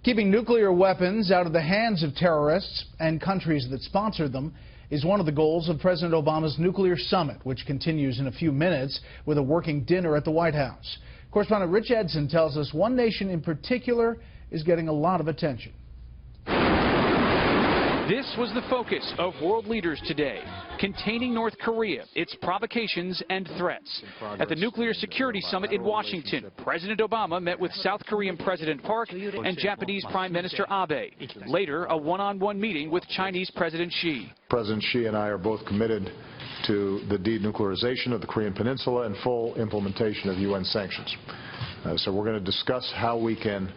Keeping nuclear weapons out of the hands of terrorists and countries that sponsor them is one of the goals of President Obama's nuclear summit, which continues in a few minutes with a working dinner at the White House. Correspondent Rich Edson tells us one nation in particular is getting a lot of attention. This was the focus of world leaders today, containing North Korea, its provocations and threats. At the Nuclear Security Summit in Washington, President Obama met with South Korean President Park and Japanese Prime Minister Abe. Later, a one-on-one meeting with Chinese President Xi. President Xi and I are both committed to the denuclearization of the Korean Peninsula and full implementation of UN sanctions. So we're going to discuss how we can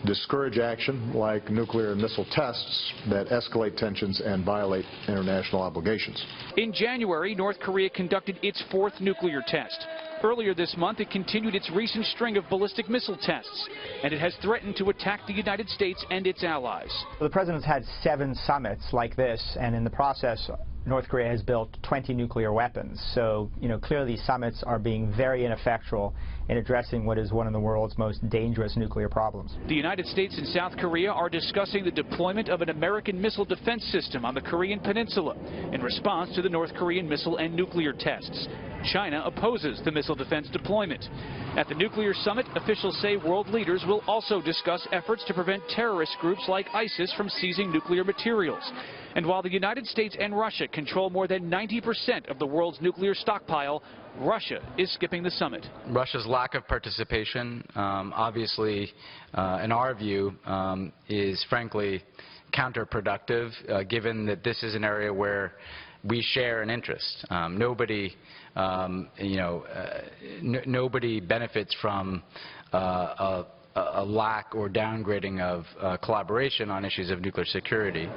discourage action like nuclear and missile tests that escalate tensions and violate international obligations. In January, North Korea conducted its fourth nuclear test. Earlier this month, it continued its recent string of ballistic missile tests, and it has threatened to attack the United States and its allies. The president's had 7 summits like this, and in the process, North Korea has built 20 nuclear weapons. So, clearly these summits are being very ineffectual in addressing what is one of the world's most dangerous nuclear problems. The United States and South Korea are discussing the deployment of an American missile defense system on the Korean Peninsula in response to the North Korean missile and nuclear tests. China opposes the missile defense deployment. At the nuclear summit, officials say world leaders will also discuss efforts to prevent terrorist groups like ISIS from seizing nuclear materials. And while the United States and Russia control more than 90% of the world's nuclear stockpile, Russia is skipping the summit. Russia's lack of participation, obviously, in our view, is frankly counterproductive, given that this is an area where we share an interest. Nobody benefits from a lack or downgrading of collaboration on issues of nuclear security.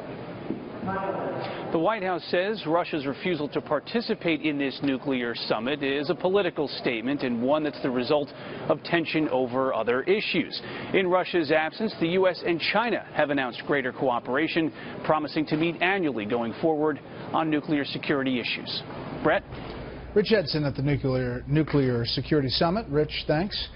The White House says Russia's refusal to participate in this nuclear summit is a political statement and one that's the result of tension over other issues. In Russia's absence, the U.S. and China have announced greater cooperation, promising to meet annually going forward on nuclear security issues. Brett? Rich Edson at the Nuclear Security Summit. Rich, thanks.